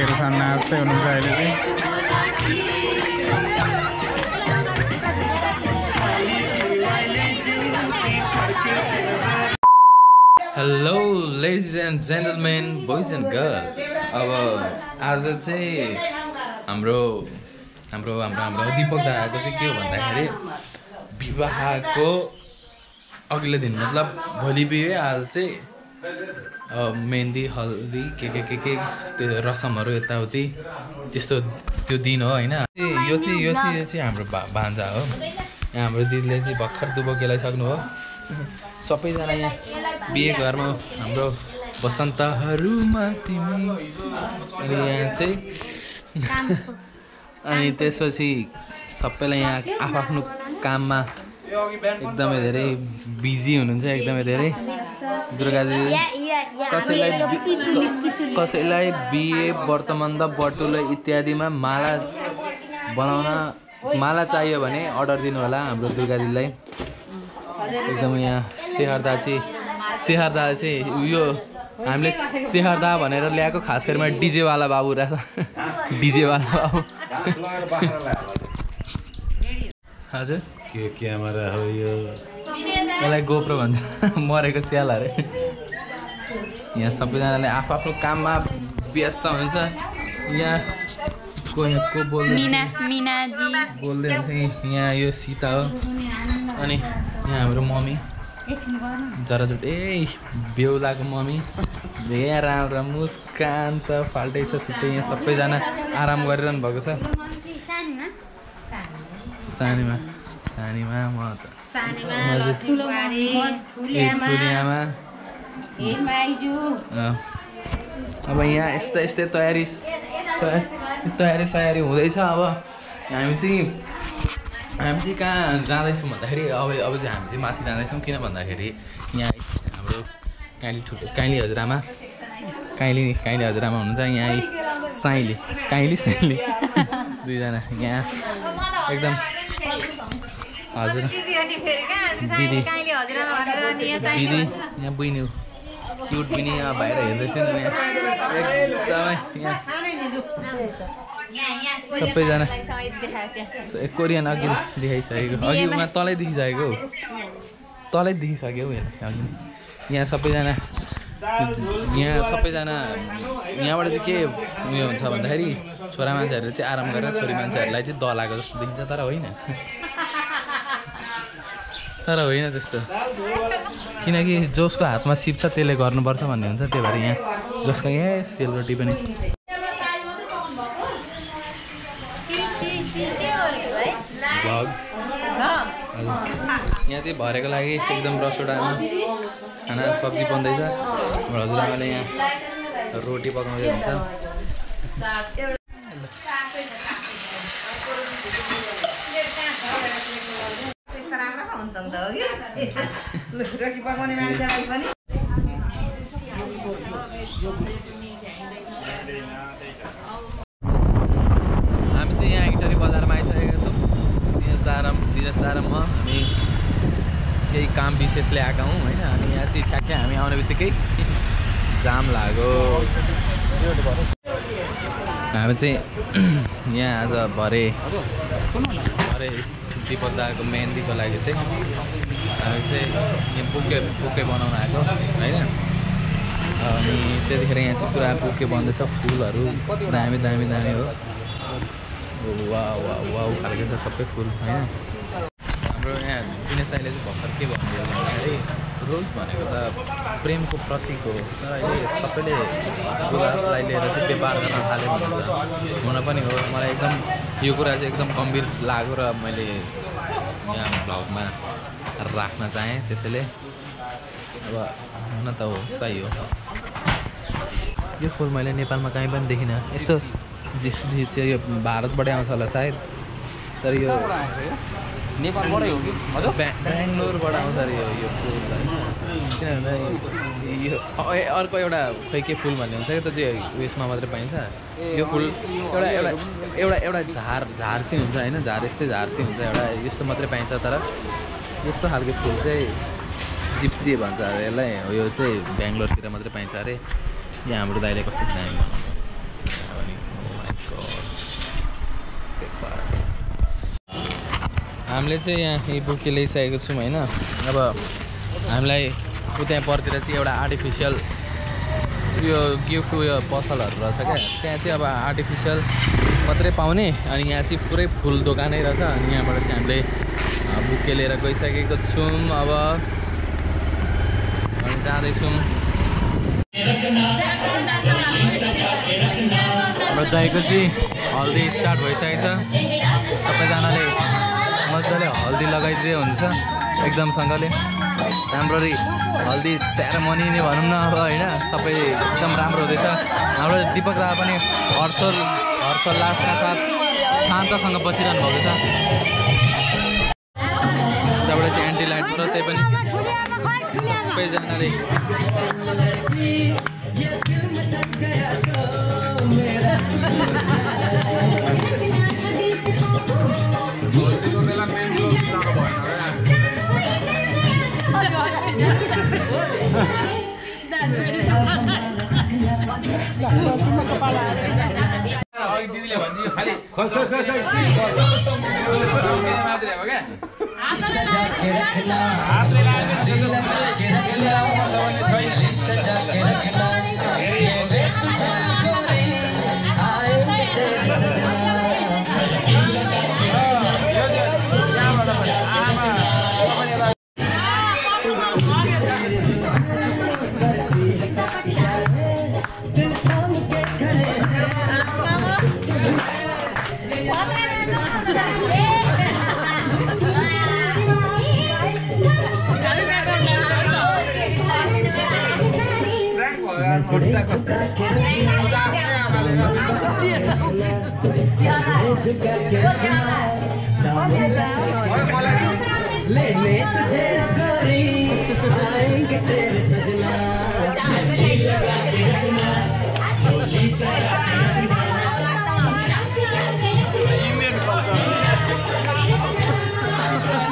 दाइहरुसँग नाच्दै हुनुहुन्छ अहिले चाहिँ। Hello ladies and gentlemen, boys and girls. अब आज चाहिँ हाम्रो दीपक दादाको चाहिँ के हो भन्दाखेरि विवाहको अघिल्लो दिन, मतलब भोलि बिहे, आज चाहिँ मेहन्दी हल्दी के त्यो रसमहरू यताउति त्यस्तो त्यो दिन हो होइन। यो चाहिँ हाम्रो भान्जा हो। यहाँ हाम्रो दिदीले चाहिँ भर्खर दुबो खेलाइसक्नु हो। सबैजना यहाँ बिहे घरमा हाम्रो बसन्तहरूमा तिमी, अनि यहाँ चाहिँ अनि त्यसपछि सबैलाई यहाँ आफ्नो काममा एकदमै धेरै बिजी हुनुहुन्छ, एकदमै धेरै। दुर्गाजी कसैलाई बिहे व्रतबन्ध बटुलो इत्यादिमा माला चाहियो भने अर्डर दिनु होला हाम्रो दुर्गाजीलाई। एकदम यहाँ सेहरदा चाहिँ यो हामीले सेहरदा भनेर ल्याएको, खास गरी डिजेवाला बाबु रहेछ। डिजेवाला बाबु हजुर के क्यामेरा हो यो? यसलाई गोप्रो भन्छ, मरेको स्याल अरे। यहाँ सबैजनाले आफ्नो काममा व्यस्त हुन्छ। यहाँ को बोल्दै हुन्छ, यहाँ यो सीता हो, अनि यहाँ हाम्रो मम्मी जराजुट बेहुलाको मम्मी। यहाँ राम्रो मुस्कान त फाल्टै छ छुट्टै। यहाँ सबैजना आराम गरिरहनु भएको छ। सानीमा म त अब यहाँ यस्तै तयारी हुँदैछ। अब हामी चाहिँ कहाँ जाँदैछौँ भन्दाखेरि अब चाहिँ हामी चाहिँ माथि जाँदैछौँ। किन भन्दाखेरि यहाँ हाम्रो काइली हजुरआमा हुनुहुन्छ। यहाँ साइली दुईजना यहाँ एकदम। हजुर दिदी यहाँ बहिनी क्युट पनि यहाँ बाहिर हेर्दैछ नि। एकदमै सबैजना कोरियन अघि देखाइसकेको, अघि उहाँ तलै देखिसक्यो अघि। यहाँ सबैजना यहाँबाट चाहिँ के उयो हुन्छ भन्दाखेरि छोरा मान्छेहरूले चाहिँ आराम गरेर छोरी मान्छेहरूलाई चाहिँ दलाएको जस्तो देखिन्छ। तर होइन त्यस्तो, किनकि जसको हातमा सिप छ त्यसले गर्नुपर्छ भन्ने हुन्छ। त्यही भएर यहाँ जसको यहाँ सेलरोटी पनि भग यहाँ चाहिँ भरेको लागि एकदम रसोडामा खाना सब्जी बन्दैछ। हजुरआमाले यहाँ रोटी पकाउँदै हुन्छ। रोटी पकाउने मान्छेलाई पनि हामी चाहिँ यहाँ इटरी बजारमा आइसकेका छौँ। दिनेश दारा म हामी केही काम विशेषले आएका हौँ होइन। अनि यहाँ चाहिँ ठ्याक्कै हामी आउने बित्तिकै जाम लाग्यो। हामी चाहिँ यहाँ आज भरे दीपक दाको मेहन्दीको लागि चाहिँ हामी चाहिँ यहाँ बुके बनाउन आएको होइन। अनि त्यतिखेर यहाँ चाहिँ पुरा बुके बन्दैछ, फुलहरू दामी हो। वा खालको छ सबै फुल होइन। हाम्रो यहाँ दिनेश दाइले चाहिँ भर्खर के भन्यो भन्दाखेरि रोज भनेको त प्रेमको प्रतीक हो, तर अहिले सबैले गुलाबलाई लिएर चाहिँ व्यापार गर्न थाल्यो भन्छ। हुन पनि हो, मलाई एकदम यो कुरा चाहिँ एकदम गम्भीर लाग्यो र मैले यहाँ भ्लगमा राख्न चाहेँ। त्यसैले अब हुन त हो, सही हो। यो फुल मैले नेपालमा कहीँ पनि देखिनँ यस्तो। चाहिँ यो भारतबाटै आउँछ होला सायद, तर यो नेपालबाटै हो कि हजुर? बेङ्गलोरबाट आउँछ अरे यो फुल होइन। किनभने यो अर्को एउटा खै के फुल भन्ने हुन्छ क्या, त त्यो उयसमा मात्रै पाइन्छ। यो फुल एउटा झार चाहिँ हुन्छ होइन, यस्तै झार चाहिँ हुन्छ एउटा, यस्तो मात्रै पाइन्छ। तर यस्तो खालको फुल चाहिँ जिप्सी भन्छ अरे यसलाई। यो चाहिँ बेङ्गलोरतिर मात्रै पाइन्छ अरे। यहाँ हाम्रो दाइले कस्तो दामी हामीले चाहिँ यहाँ बुके ल्याइसकेको छौँ होइन। अब हामीलाई त्यहाँ परतिर चाहिँ एउटा आर्टिफिसियल यो गिफ्ट उयो पसलहरू रहेछ क्या, त्यहाँ चाहिँ अब आर्टिफिसियल मात्रै पाउने। अनि यहाँ चाहिँ पुरै फुल दोकानै रहेछ। अनि यहाँबाट चाहिँ हामीले बुके लिएर गइसकेको छौँ। अब हामी जाँदैछौँ। हाम्रो दाइको चाहिँ हल्दी स्टार्ट भइसकेको छ। सबैजनाले मजाले हल्दी लगाइदिँदै हुन्छ एकदमसँगले, राम्ररी हल्दी सेरेमनी नै भनौँ न अब होइन। सबै एकदम राम्रो हुँदैछ। हाम्रो दिपक दादा पनि हर्षोल्लासका साथ शान्तसँग बसिरहनु भएको छ। त्यहाँबाट चाहिँ एन्टी लाइट र त्यही पनि सबैजनाले दिदीले भन्छ खालि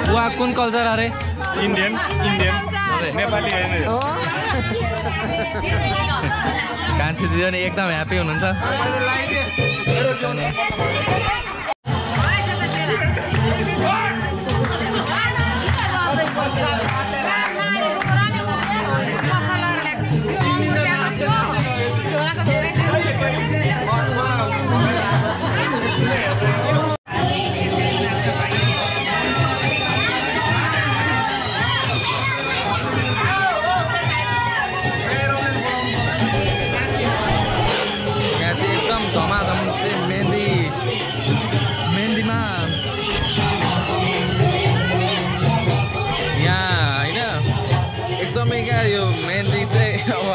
वहाँ कुन कल्चर अरे? इन्डियन नेपाली होइन। कान्छी दिदी पनि एकदम ह्याप्पी हुनुहुन्छ। यो मेहन्दी चाहिँ अब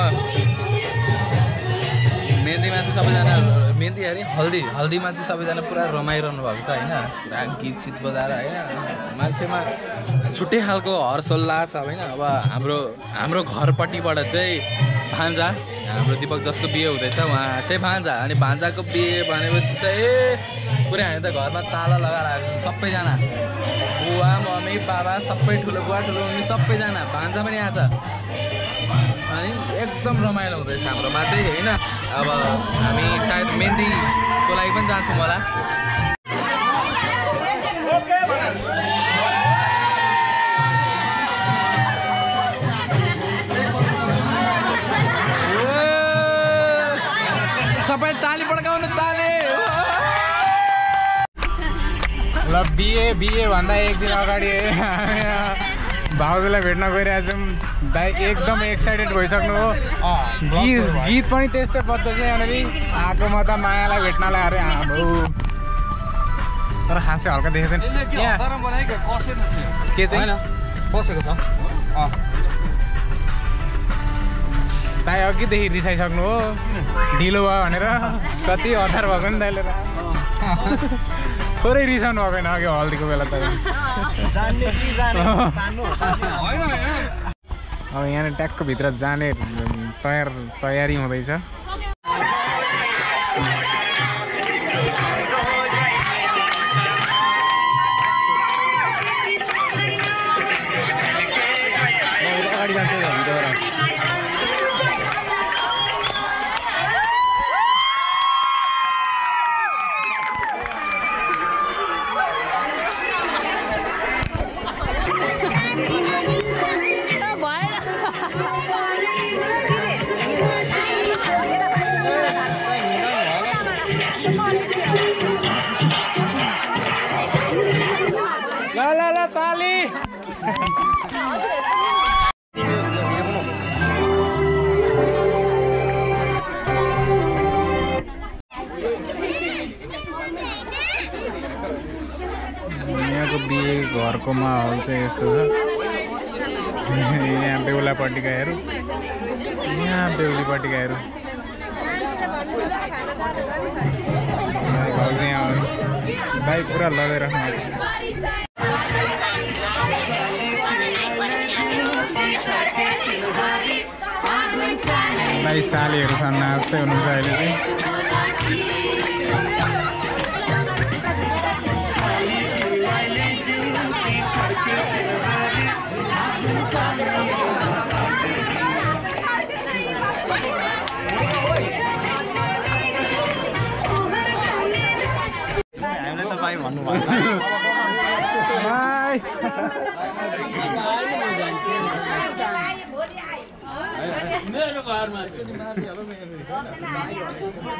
मेहन्दीमा चाहिँ सबैजना मेहन्दी अरे हल्दीमा चाहिँ सबैजना पुरा रमाइरहनु भएको छ होइन। पुरा गीत सित बजाएर होइन, मान्छेमा छुट्टै खालको हर्षोल्लास छ होइन। अब हाम्रो घरपट्टिबाट चाहिँ भान्जा, हाम्रो दिपक जसको बिहे हुँदैछ उहाँ चाहिँ भान्जा। अनि भान्जाको बिहे भनेपछि चाहिँ पुरै हामी त घरमा ताला लगाएर सबैजना बुवा मम्मी बाबा सबै ठुलो बुवा ठुलो मम्मी सबैजना, भान्जा पनि आएको छ। अनि एकदम रमाइलो हुँदैछ हाम्रोमा चाहिँ होइन। अब हामी सायद मेहन्दीको लागि पनि जान्छौँ होला। सबै ताली पड्काउनु ताली। ल बिहे भन्दा एक दिन अगाडि भाउजूलाई भेट्न गइरहेको छौँ। दाइ एकदम एक्साइटेड भइसक्नु हो। गीत पनि त्यस्तै बज्दैछ यहाँनिर। आएकोमा त मायालाई भेट्नलाई अरे हाम्रो, तर हाँसे हल्का देखेको छैन यहाँ के चाहिँ बसेको छ। दाइ अघिदेखि रिसाइसक्नु हो, ढिलो भयो भनेर। कति हतार भएको नि दाइले, थोरै रिसाउनु भएको होइन अघि हल्दीको बेला त। अब यहाँनिर ट्याक्क भित्र जाने तयारी हुँदैछ। अगाडि जान्छ ल ताली यहाँको बिहे घरको माहौल चाहिँ यस्तो छ यहाँ बेहुलापट्टिकाहरू यहाँ बेहुलीपट्टिकाहरू भाउ चाहिँ यहाँ भाइ पुरा लगाइराख्नु भाइ सालीहरू छन् नाच्दै हुनुहुन्छ अहिले चाहिँ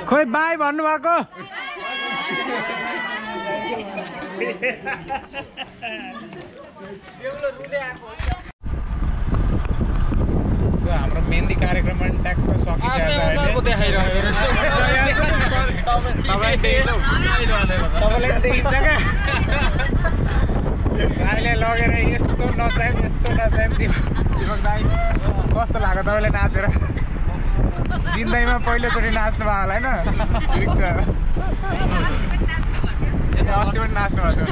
खोइ बाई भन्नुभएको हाम्रो मेहन्दी कार्यक्रम पनि ट्याक्क सकिसकेको देखिन्छ क्या दाइले लगेर यस्तो नचाहिँ दिपक दाई कस्तो लाग्यो तपाईँले नाचेर जिन्दगीमा पहिलोचोटि नाच्नु भयो होला होइन ठिक छ अस्ति पनि नाच्नु भएको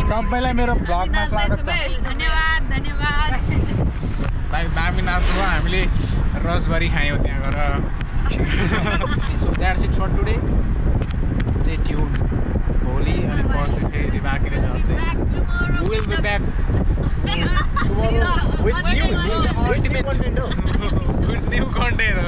सबैलाई मेरो भ्लगमा स्वागत छ धन्यवाद भाइ दामी नाच्नु भयो हामीले रसभरी खायौँ त्यहाँ गएर so that's it for today stay tune भोलि अनि पर्सि फेरि बाँकी रहेछ चाहिँ we will be back with new content